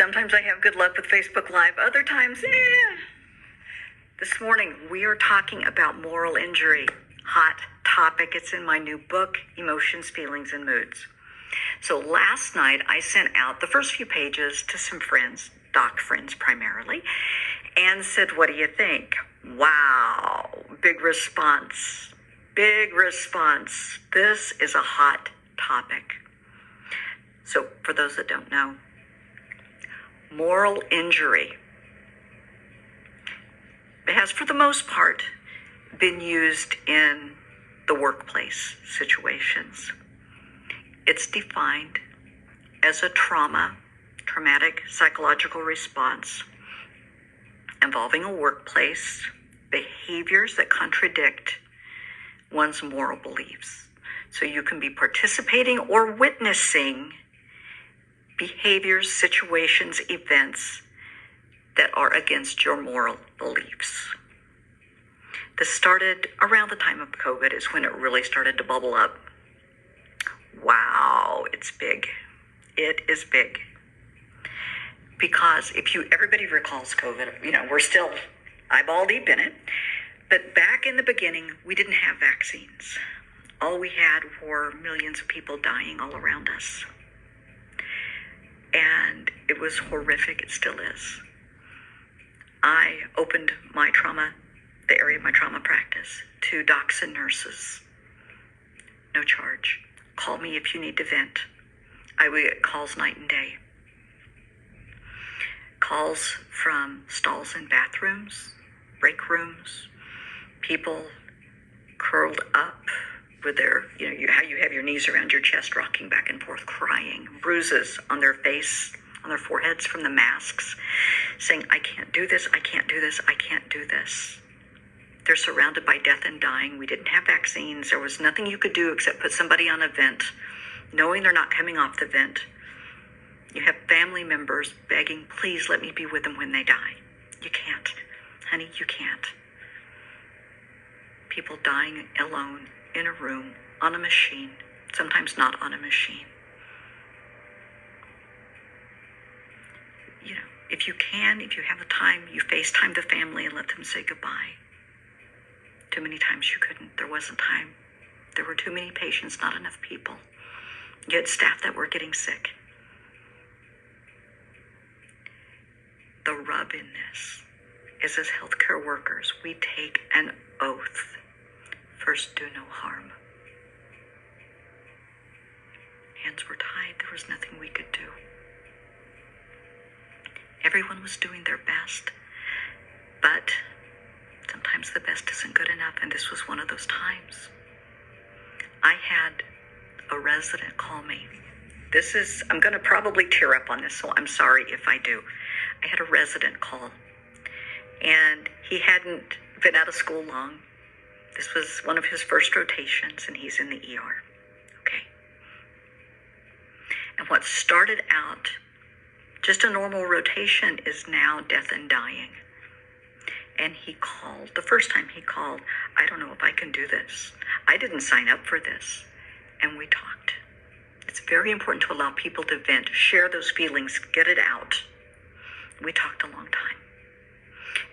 Sometimes I have good luck with Facebook Live. Other times, This morning, we are talking about moral injury. Hot topic. It's in my new book, Emotions, Feelings, and Moods. So last night, I sent out the first few pages to some friends, doc friends primarily, and said, what do you think? Wow, big response. Big response. This is a hot topic. So for those that don't know, moral injury, it has, for the most part, been used in the workplace situations. It's defined as a traumatic psychological response involving a workplace, behaviors that contradict one's moral beliefs. So you can be participating or witnessing behaviors, situations, events that are against your moral beliefs. This started around the time of COVID is when it really started to bubble up. Wow, it's big. It is big. Because everybody recalls COVID, we're still eyeball deep in it. But back in the beginning, we didn't have vaccines. All we had were millions of people dying all around us. And it was horrific. It still is. I opened the area of my trauma practice to docs and nurses. No charge. Call me if you need to vent. I would get calls night and day. Calls from stalls in bathrooms, break rooms, people curled up with their, how you have your knees around your chest, rocking back and forth, crying, bruises on their face, on their foreheads from the masks, saying, I can't do this, I can't do this, I can't do this. They're surrounded by death and dying. We didn't have vaccines. There was nothing you could do except put somebody on a vent, knowing they're not coming off the vent. You have family members begging, please let me be with them when they die. You can't. Honey, you can't. People dying alone in a room, on a machine, sometimes not on a machine. If you can, if you have the time, you FaceTime the family and let them say goodbye. Too many times you couldn't. There wasn't time. There were too many patients, not enough people. You had staff that were getting sick. The rub in this is, as healthcare workers, we take an oath. First, do no harm. Hands were tied. There was nothing we could do. Everyone was doing their best, but sometimes the best isn't good enough, and this was one of those times. I had a resident call me. I'm going to probably tear up on this, so I'm sorry if I do. I had a resident call, and he hadn't been out of school long. This was one of his first rotations, and he's in the ER. Okay. And what started out just a normal rotation is now death and dying. And he called. The first time he called, I don't know if I can do this. I didn't sign up for this. And we talked. It's very important to allow people to vent, share those feelings, get it out. We talked a long time.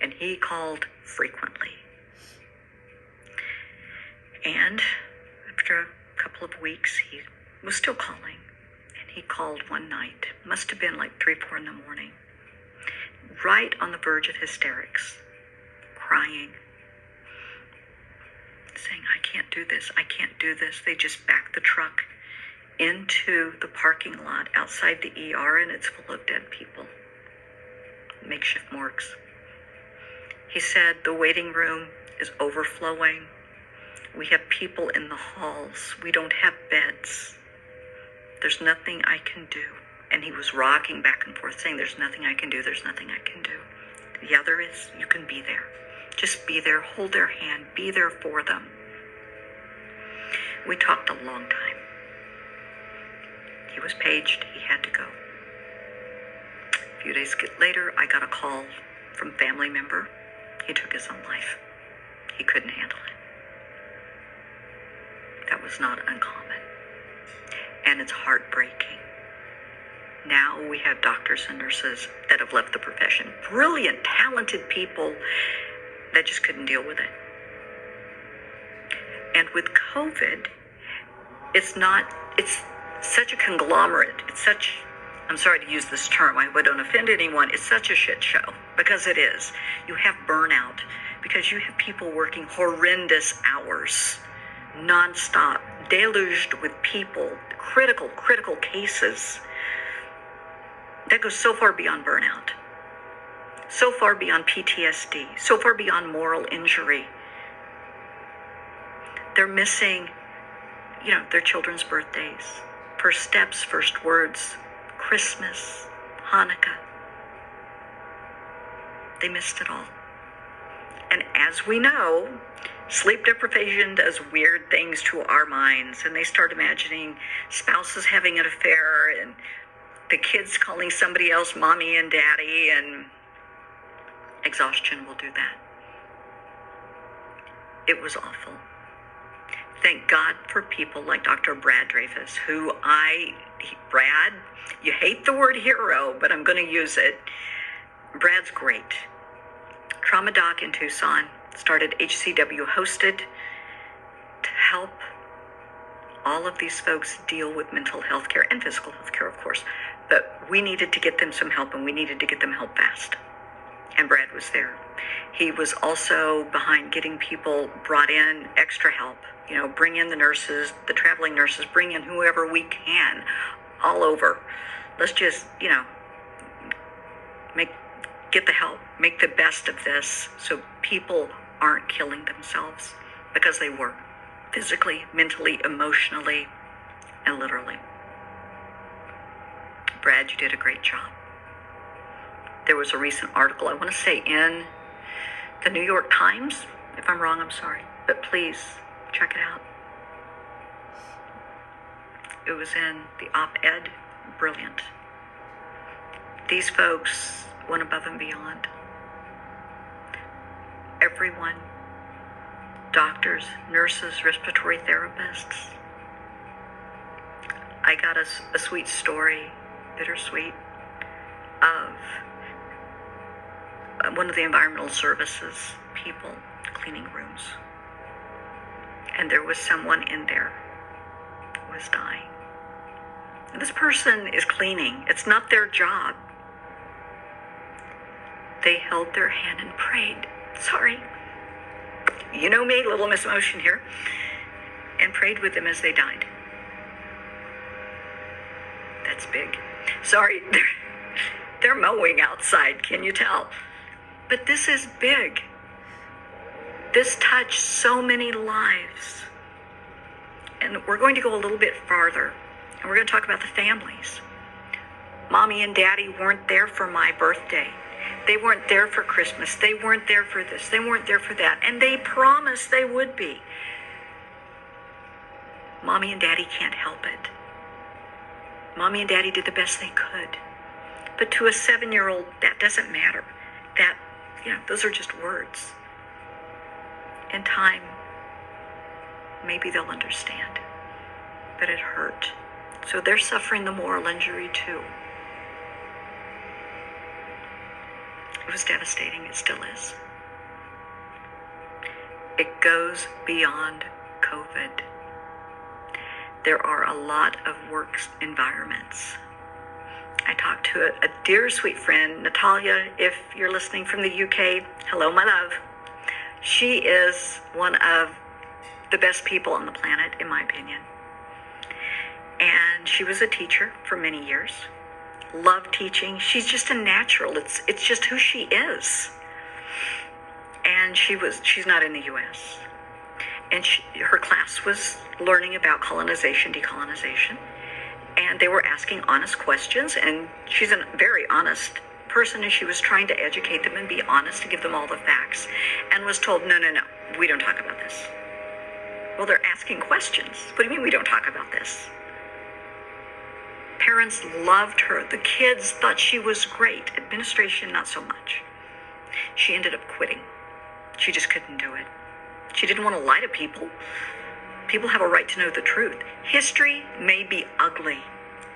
And he called frequently. And after a couple of weeks, he was still calling. And he called one night. Must have been like 3, 4 in the morning. Right on the verge of hysterics. Crying. Saying, I can't do this. I can't do this. They just backed the truck into the parking lot outside the ER, and it's full of dead people. Makeshift morgues. He said the waiting room is overflowing. We have people in the halls. We don't have beds. There's nothing I can do. And he was rocking back and forth saying, there's nothing I can do. There's nothing I can do. The other is, you can be there. Just be there. Hold their hand. Be there for them. We talked a long time. He was paged. He had to go. A few days later, I got a call from a family member. He took his own life. He couldn't handle it. That was not uncommon. And it's heartbreaking. Now we have doctors and nurses that have left the profession. Brilliant, talented people that just couldn't deal with it. And with COVID, it's such a conglomerate. I'm sorry to use this term, I don't offend anyone. It's such a shit show, because it is. You have burnout because you have people working horrendous hours, nonstop, deluged with people, critical cases. That goes so far beyond burnout, so far beyond PTSD, so far beyond moral injury. They're missing, their children's birthdays, first steps, first words, Christmas, Hanukkah. They missed it all. And as we know, sleep deprivation does weird things to our minds, and they start imagining spouses having an affair and the kids calling somebody else mommy and daddy, and exhaustion will do that. It was awful. Thank God for people like Dr. Brad Dreyfus, Brad, you hate the word hero, but I'm going to use it. Brad's great. Trauma Doc in Tucson started HCW Hosted to help all of these folks deal with mental health care and physical health care, of course. But we needed to get them some help, and we needed to get them help fast. And Brad was there. He was also behind getting people brought in extra help. Bring in the nurses, the traveling nurses, bring in whoever we can all over. Let's just, get the help, make the best of this so people aren't killing themselves, because they were physically, mentally, emotionally, and literally. Brad, you did a great job. There was a recent article, I want to say in the New York Times. If I'm wrong, I'm sorry, but please check it out. It was in the op-ed. Brilliant. These folks went above and beyond. Everyone, doctors, nurses, respiratory therapists. I got a sweet story, bittersweet, of one of the environmental services people cleaning rooms. And there was someone in there who was dying. And this person is cleaning. It's not their job. They held their hand and prayed. Sorry. You know me, little Miss Emotion here. And prayed with them as they died. That's big. Sorry, they're mowing outside, can you tell? But this is big. This touched so many lives. And we're going to go a little bit farther. And we're going to talk about the families. Mommy and Daddy weren't there for my birthday. They weren't there for Christmas. They weren't there for this. They weren't there for that. And they promised they would be. Mommy and Daddy can't help it. Mommy and Daddy did the best they could. But to a 7-year-old, that doesn't matter. Those are just words. In time, maybe they'll understand. But it hurt. So they're suffering the moral injury too. It was devastating. It still is. It goes beyond COVID. There are a lot of work environments. I talked to a dear sweet friend, Natalia, if you're listening from the UK. Hello, my love. She is one of the best people on the planet, in my opinion. And she was a teacher for many years. Loved teaching. She's just a natural. It's just who she is. And she's not in the U.S. And her class was learning about colonization, decolonization. And they were asking honest questions. And she's a very honest person, and she was trying to educate them and be honest to give them all the facts. And was told, no, we don't talk about this. Well, they're asking questions. What do you mean we don't talk about this? Parents loved her. The kids thought she was great. Administration, not so much. She ended up quitting. She just couldn't do it. She didn't want to lie to people. People have a right to know the truth. History may be ugly.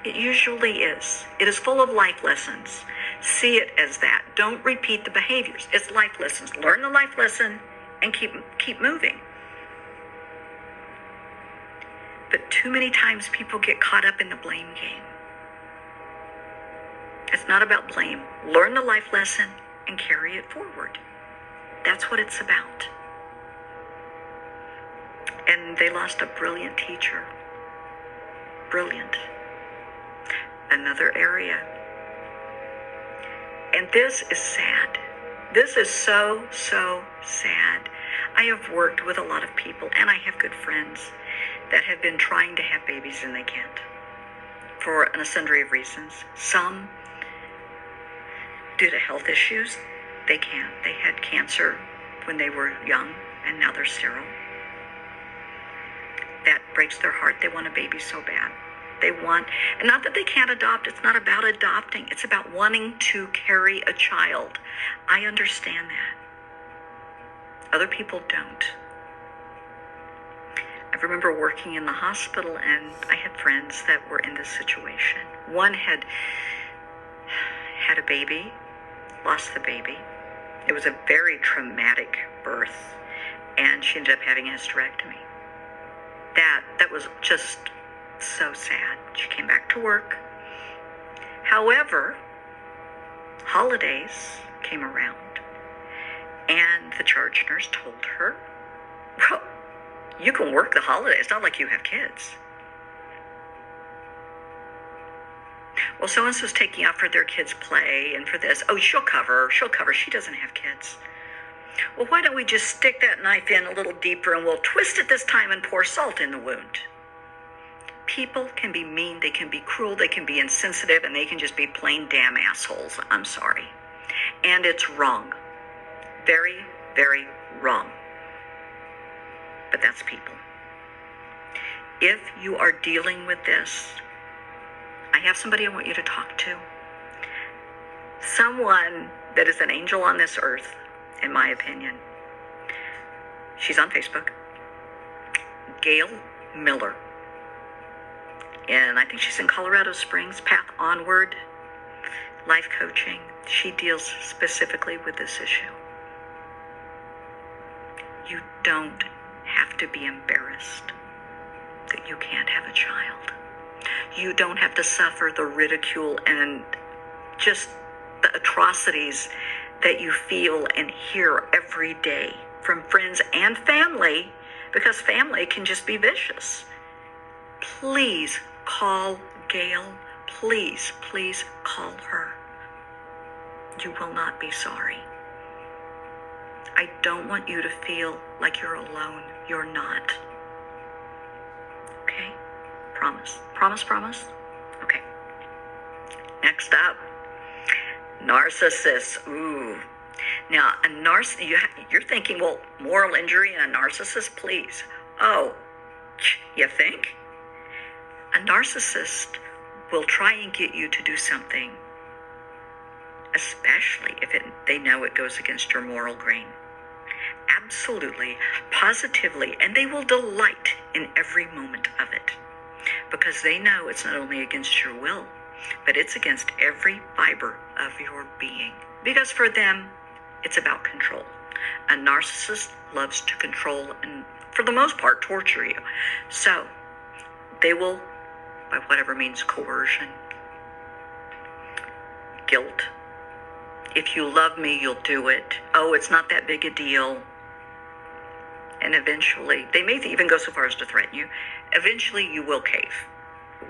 It usually is. It is full of life lessons. See it as that. Don't repeat the behaviors. It's life lessons. Learn the life lesson and keep moving. But too many times people get caught up in the blame game. It's not about blame. Learn the life lesson and carry it forward. That's what it's about. And they lost a brilliant teacher. Brilliant. Another area. And this is sad. This is so, so sad. I have worked with a lot of people, and I have good friends that have been trying to have babies and they can't. For a sundry of reasons. Some, due to health issues, they can't. They had cancer when they were young, and now they're sterile. That breaks their heart. They want a baby so bad. And not that they can't adopt. It's not about adopting. It's about wanting to carry a child. I understand that. Other people don't. I remember working in the hospital, and I had friends that were in this situation. One had a baby, lost the baby. It was a very traumatic birth, and she ended up having a hysterectomy. That was just so sad. She came back to work. However, holidays came around, and the charge nurse told her, well, you can work the holidays. It's not like you have kids. Well, so-and-so's taking off for their kids' play and for this. Oh, she'll cover. She doesn't have kids. Well, why don't we just stick that knife in a little deeper and we'll twist it this time and pour salt in the wound? People can be mean, they can be cruel, they can be insensitive, and they can just be plain damn assholes. I'm sorry. And it's wrong. Very, very wrong. But that's people. If you are dealing with this, I have somebody I want you to talk to. Someone that is an angel on this earth, in my opinion. She's on Facebook. Gail Miller. And I think she's in Colorado Springs, Path Onward, life coaching. She deals specifically with this issue. You don't have to be embarrassed that you can't have a child. You don't have to suffer the ridicule and just the atrocities that you feel and hear every day from friends and family, because family can just be vicious. Please call Gail. Please, please call her. You will not be sorry. I don't want you to feel like you're alone. You're not. Okay? Promise. Promise, promise? Okay. Next up, narcissists. Ooh. Now, you're thinking, well, moral injury in a narcissist? Please. Oh, you think? A narcissist will try and get you to do something, especially if they know it goes against your moral grain. Absolutely, positively, and they will delight in every moment of it, because they know it's not only against your will, but it's against every fiber of your being. Because for them, it's about control. A narcissist loves to control and, for the most part, torture you. So they will, by whatever means, coercion, guilt. If you love me, you'll do it. Oh, it's not that big a deal. And eventually, they may even go so far as to threaten you. Eventually, you will cave.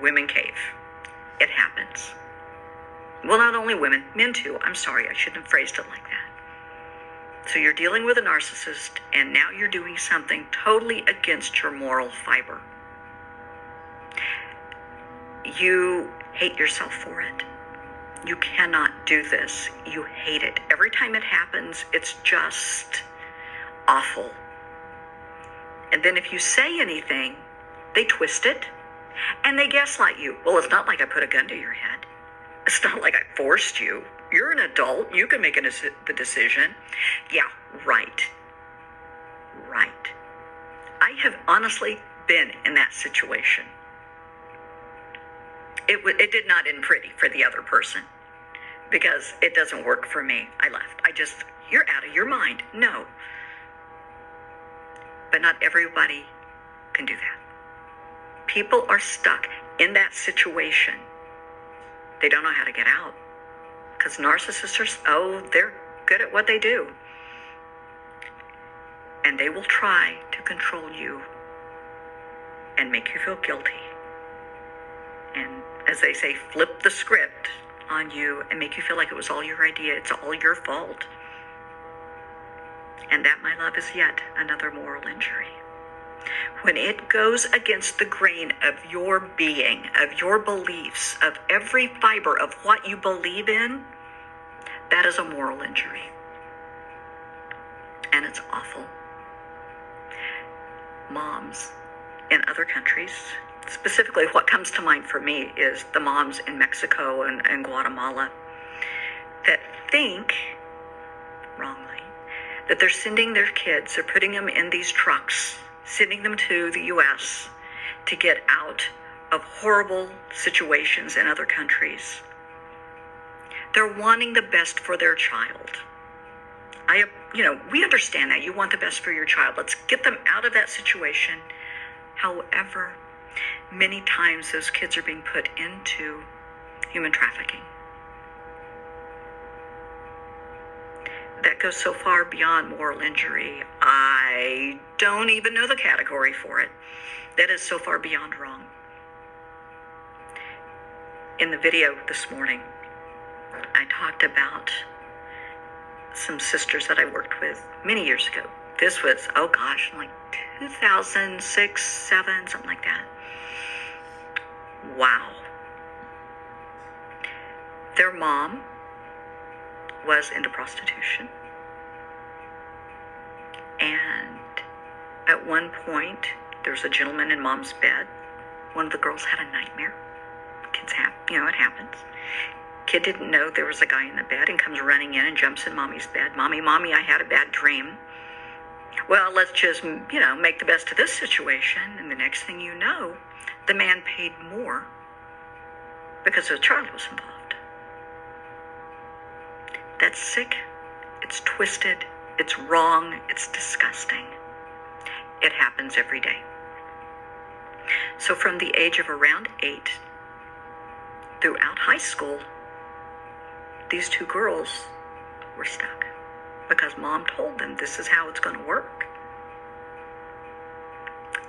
Women cave. It happens. Well, not only women, men too. I'm sorry, I shouldn't have phrased it like that. So you're dealing with a narcissist, and now you're doing something totally against your moral fiber. You hate yourself for it. You cannot do this. You hate it. Every time it happens, it's just awful. And then if you say anything, they twist it, and they gaslight you. Well, it's not like I put a gun to your head. It's not like I forced you. You're an adult. You can make the decision. Yeah, right. Right. I have honestly been in that situation. It did not end pretty for the other person, because it doesn't work for me. I left. You're out of your mind. No. But not everybody can do that. People are stuck in that situation. They don't know how to get out. Because narcissists they're good at what they do. And they will try to control you and make you feel guilty. And as they say, flip the script on you and make you feel like it was all your idea. It's all your fault. And that, my love, is yet another moral injury. When it goes against the grain of your being, of your beliefs, of every fiber of what you believe in, that is a moral injury. And it's awful. Moms in other countries, specifically what comes to mind for me is the moms in Mexico and Guatemala that think, wrongly, that they're sending their kids, they're putting them in these trucks, sending them to the U.S. to get out of horrible situations in other countries. They're wanting the best for their child. We understand that. You want the best for your child. Let's get them out of that situation. However, many times those kids are being put into human trafficking. That goes so far beyond moral injury. I don't even know the category for it. That is so far beyond wrong. In the video this morning, I talked about some sisters that I worked with many years ago. This was, like 2006, 7, something like that. Wow. Their mom was into prostitution. And at one point, there was a gentleman in mom's bed. One of the girls had a nightmare. Kids have, it happens. Kid didn't know there was a guy in the bed and comes running in and jumps in mommy's bed. Mommy, I had a bad dream. Well, let's just, make the best of this situation. And the next thing you know, the man paid more because the child was involved. That's sick. It's twisted. It's wrong. It's disgusting. It happens every day. So from the age of around 8 throughout high school, these two girls were stuck because mom told them this is how it's going to work.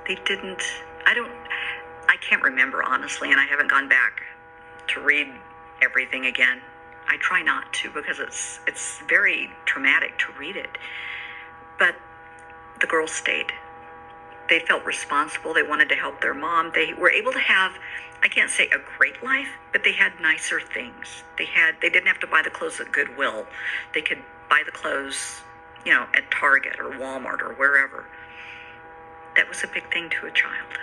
They didn't, I can't remember honestly, and I haven't gone back to read everything again. I try not to because it's very traumatic to read it. But the girls stayed. They felt responsible. They wanted to help their mom. They were able to have, I can't say a great life, but they had nicer things. They didn't have to buy the clothes at Goodwill. They could buy the clothes, at Target or Walmart or wherever. That was a big thing to a child.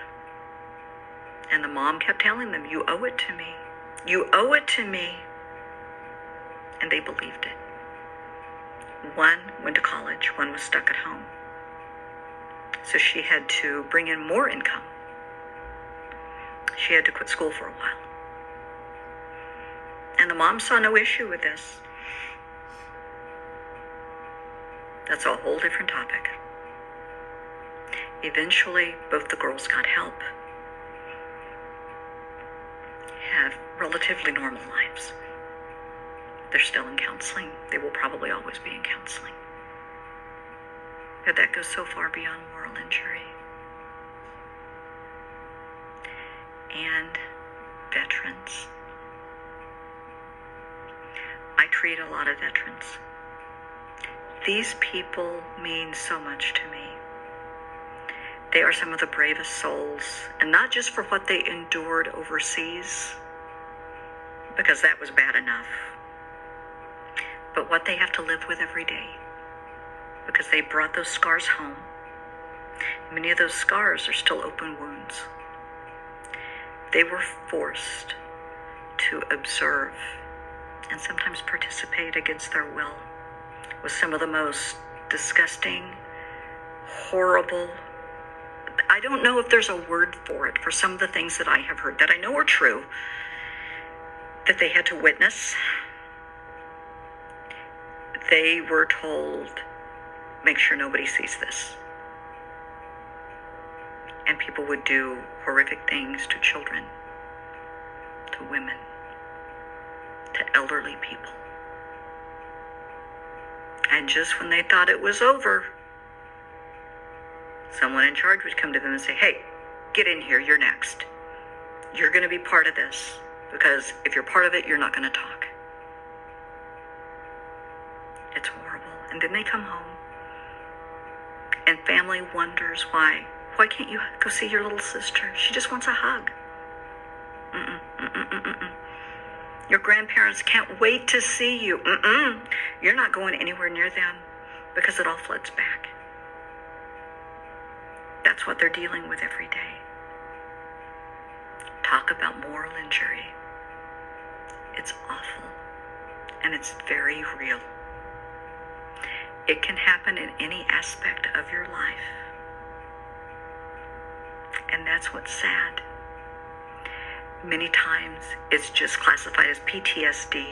And the mom kept telling them, you owe it to me. You owe it to me. And they believed it. One went to college. One was stuck at home. So she had to bring in more income. She had to quit school for a while. And the mom saw no issue with this. That's a whole different topic. Eventually, both the girls got help. Have relatively normal lives. They're still in counseling. They will probably always be in counseling. But that goes so far beyond moral injury. And veterans. I treat a lot of veterans. These people mean so much to me. They are some of the bravest souls, and not just for what they endured overseas, because that was bad enough, but what they have to live with every day, because they brought those scars home. Many of those scars are still open wounds. They were forced to observe and sometimes participate against their will with some of the most disgusting, horrible, I don't know if there's a word for it, for some of the things that I have heard that I know are true, that they had to witness. They were told, make sure nobody sees this. And people would do horrific things to children, to women, to elderly people. And just when they thought it was over, someone in charge would come to them and say, hey, get in here, you're next. You're going to be part of this, because if you're part of it, you're not going to talk. It's horrible. And then they come home, and family wonders why. Why can't you go see your little sister? She just wants a hug. Your grandparents can't wait to see you. You're not going anywhere near them, because it all floods back. That's what they're dealing with every day. Talk about moral injury. It's awful, and it's very real. It can happen in any aspect of your life. And that's what's sad. Many times it's just classified as PTSD,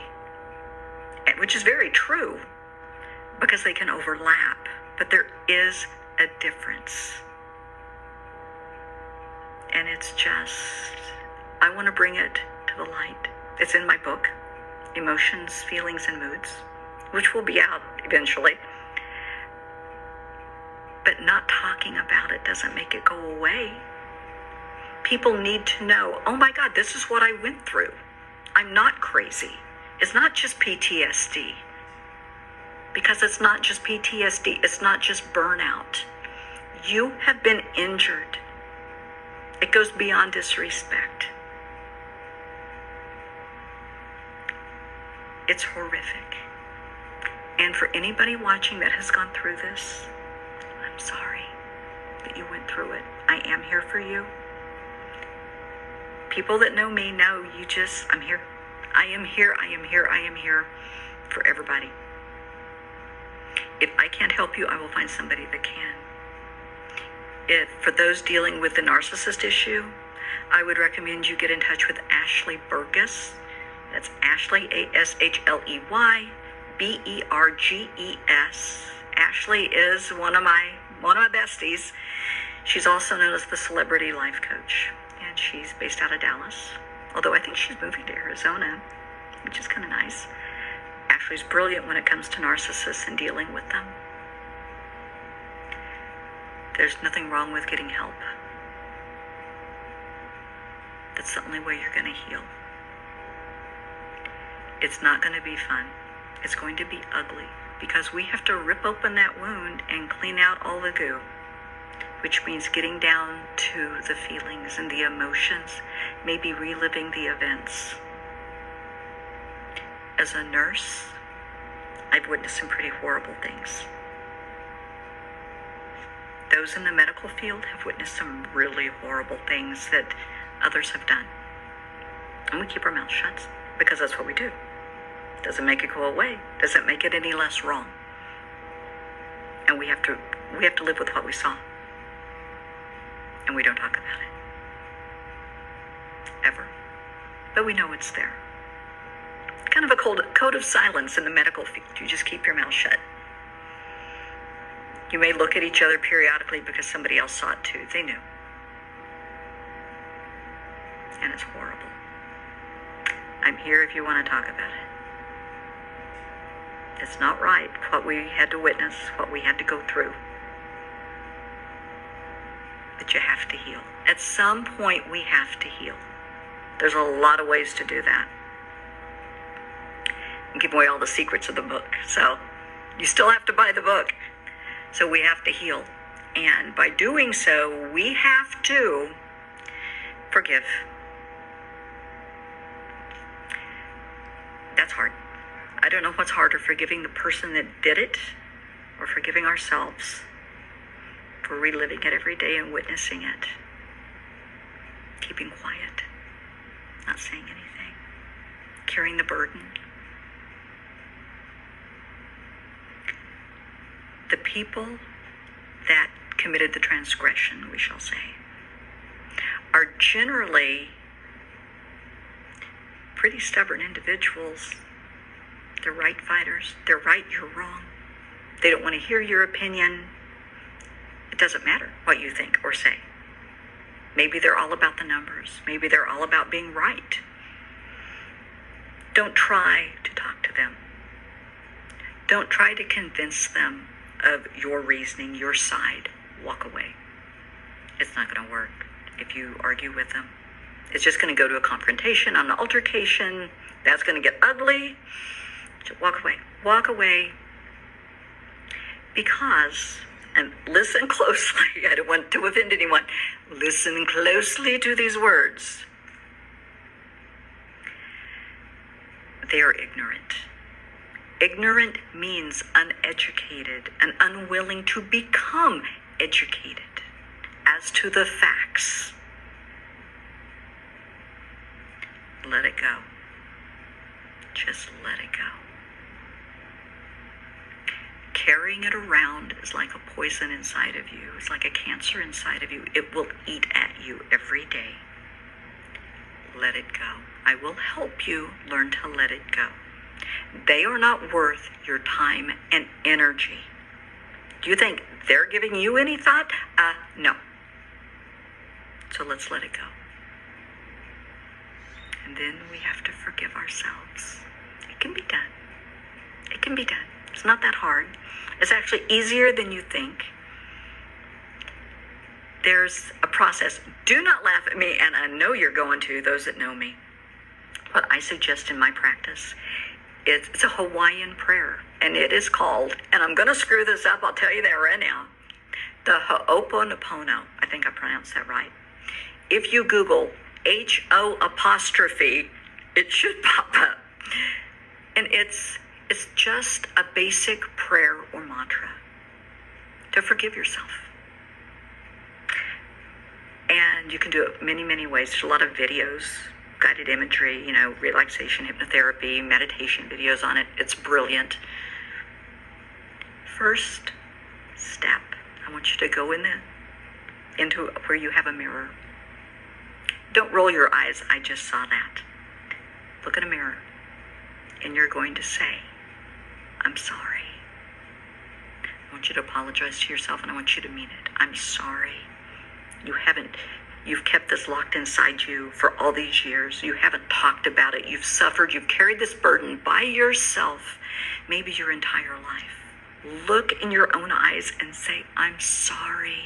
which is very true because they can overlap, but there is a difference. And it's just, I want to bring it to the light. It's in my book, Emotions, Feelings, and Moods, which will be out eventually. But not talking about it doesn't make it go away. People need to know, oh my God, this is what I went through. I'm not crazy. It's not just PTSD. Because it's not just PTSD. It's not just burnout. You have been injured. It goes beyond disrespect. It's horrific. And for anybody watching that has gone through this, I'm sorry that you went through it. I am here for you. People that know me know I'm here. I am here, I am here, I am here for everybody. If I can't help you, I will find somebody that can. For those dealing with the narcissist issue, I would recommend you get in touch with Ashley Burgess. That's Ashley, ASHLEY, BERGES. Ashley is one of my besties. She's also known as the Celebrity Life Coach, and she's based out of Dallas. Although I think she's moving to Arizona, which is kind of nice. Ashley's brilliant when it comes to narcissists and dealing with them. There's nothing wrong with getting help. That's the only way you're going to heal. It's not going to be fun. It's going to be ugly, because we have to rip open that wound and clean out all the goo, which means getting down to the feelings and the emotions, maybe reliving the events. As a nurse, I've witnessed some pretty horrible things. Those in the medical field have witnessed some really horrible things that others have done. And we keep our mouths shut because that's what we do. Doesn't make it go away. Doesn't make it any less wrong. And we have to live with what we saw. And we don't talk about it. Ever. But we know it's there. Kind of a code of silence in the medical field. You just keep your mouth shut. You may look at each other periodically because somebody else saw it too. They knew. And it's horrible. I'm here if you want to talk about it. It's not right, what we had to witness, what we had to go through. But you have to heal. At some point, we have to heal. There's a lot of ways to do that. And give away all the secrets of the book. So you still have to buy the book. So we have to heal. And by doing so, we have to forgive. That's hard. I don't know what's harder, forgiving the person that did it or forgiving ourselves for reliving it every day and witnessing it. Keeping quiet, not saying anything, carrying the burden. The people that committed the transgression, we shall say, are generally pretty stubborn individuals. They're right fighters. They're right, you're wrong. They don't want to hear your opinion. It doesn't matter what you think or say. Maybe they're all about the numbers. Maybe they're all about being right. Don't try to talk to them. Don't try to convince them of your reasoning, your side. Walk away. It's not going to work if you argue with them. It's just going to go to a confrontation, an altercation. That's going to get ugly. Just walk away. Walk away. Because, and listen closely, I don't want to offend anyone. Listen closely to these words. They are ignorant. Ignorant means uneducated and unwilling to become educated as to the facts. Let it go. Just let it go. Carrying it around is like a poison inside of you. It's like a cancer inside of you. It will eat at you every day. Let it go. I will help you learn to let it go. They are not worth your time and energy. Do you think they're giving you any thought? No. So let's let it go. And then we have to forgive ourselves. It can be done. It can be done. It's not that hard. It's actually easier than you think. There's a process. Do not laugh at me, and I know you're going to, those that know me. What I suggest in my practice, it's a Hawaiian prayer, and it is called, and I'm going to screw this up, I'll tell you that right now, the Ho'oponopono. I think I pronounced that right. If you Google H-O apostrophe, it should pop up. And it's just a basic prayer or mantra to forgive yourself. And you can do it many, many ways. There's a lot of videos, guided imagery, relaxation, hypnotherapy, meditation videos on it. It's brilliant. First step, I want you to go into where you have a mirror. Don't roll your eyes. I just saw that. Look in a mirror, and you're going to say, I'm sorry. I want you to apologize to yourself, and I want you to mean it. I'm sorry. You've kept this locked inside you for all these years. You haven't talked about it. You've suffered. You've carried this burden by yourself, maybe your entire life. Look in your own eyes and say, I'm sorry.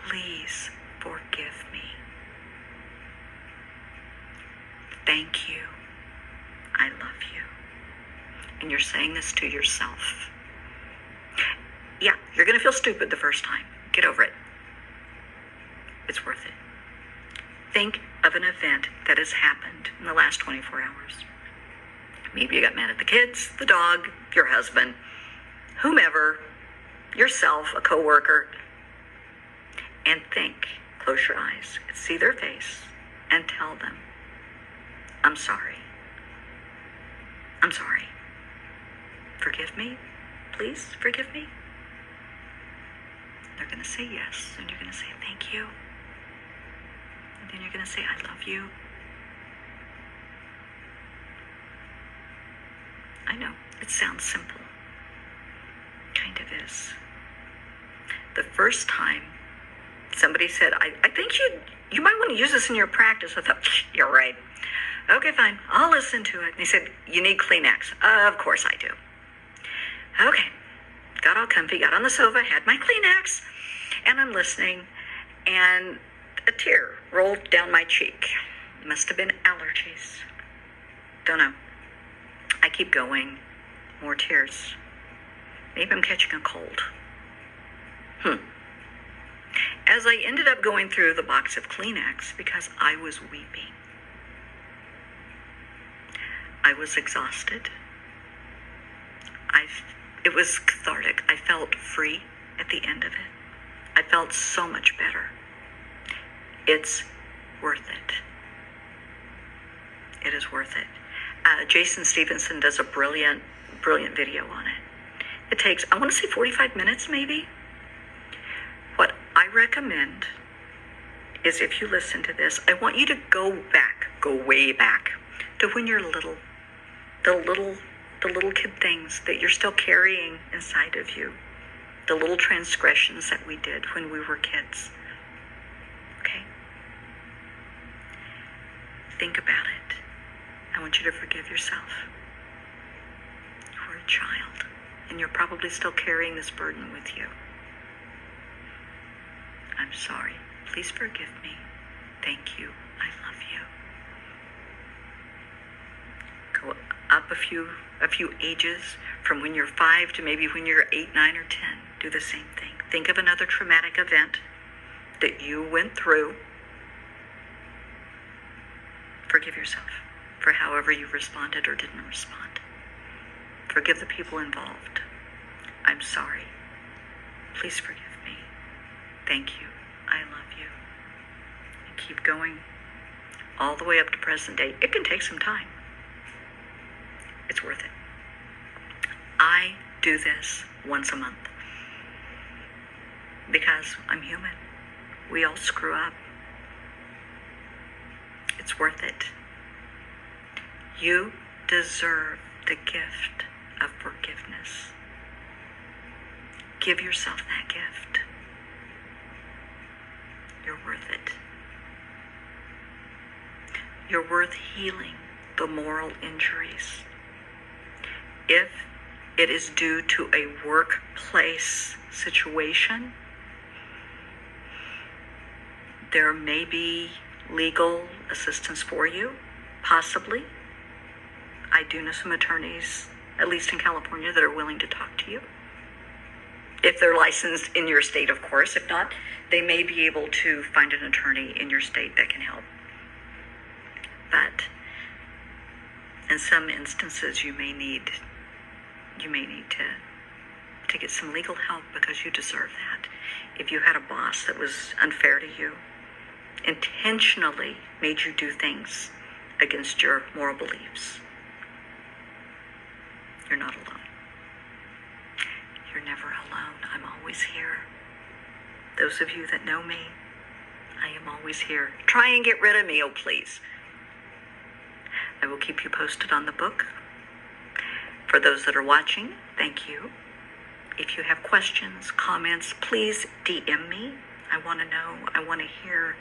Please forgive me. Thank you. I love you. And you're saying this to yourself. Yeah, you're going to feel stupid the first time. Get over it. It's worth it. Think of an event that has happened in the last 24 hours. Maybe you got mad at the kids, the dog, your husband, whomever, yourself, a coworker. And think, close your eyes, see their face, and tell them, I'm sorry. I'm sorry. Forgive me? Please forgive me? They're going to say yes, and you're going to say thank you. And then you're going to say, I love you. I know, it sounds simple. Kind of is. The first time somebody said, I think you might want to use this in your practice, I thought, you're right. Okay, fine, I'll listen to it. And he said, you need Kleenex. Of course I do. Okay, got all comfy, got on the sofa, had my Kleenex, and I'm listening, and a tear rolled down my cheek. Must have been allergies. Don't know. I keep going. More tears. Maybe I'm catching a cold. As I ended up going through the box of Kleenex, because I was weeping. I was exhausted. It was cathartic. I felt free at the end of it. I felt so much better. It's worth it. It is worth it. Jason Stevenson does a brilliant video on it. It takes, I want to say 45 minutes maybe. What I recommend is if you listen to this, I want you to go back go way back to when you're little, the little kid things that you're still carrying inside of you, the little transgressions that we did when we were kids. Okay? Think about it. I want you to forgive yourself. You were a child, and you're probably still carrying this burden with you. I'm sorry. Please forgive me. Thank you. I love you. Go up a few ages, from when you're 5 to maybe when you're 8, 9, or 10. Do the same thing. Think of another traumatic event that you went through. Forgive yourself for however you responded or didn't respond. Forgive the people involved. I'm sorry. Please forgive me. Thank you. I love you. And keep going all the way up to present day. It can take some time. It's worth it. I do this once a month because I'm human. We all screw up. It's worth it. You deserve the gift of forgiveness. Give yourself that gift. You're worth it. You're worth healing the moral injuries. If it is due to a workplace situation, there may be legal assistance for you, possibly. I do know some attorneys, at least in California, that are willing to talk to you. If they're licensed in your state, of course. If not, they may be able to find an attorney in your state that can help. But in some instances, you may need to get some legal help because you deserve that. If you had a boss that was unfair to you, intentionally made you do things against your moral beliefs, you're not alone. You're never alone. I'm always here. Those of you that know me, I am always here. Try and get rid of me, oh please. I will keep you posted on the book. For those that are watching, thank you. If you have questions, comments, please DM me. I want to know. I want to hear.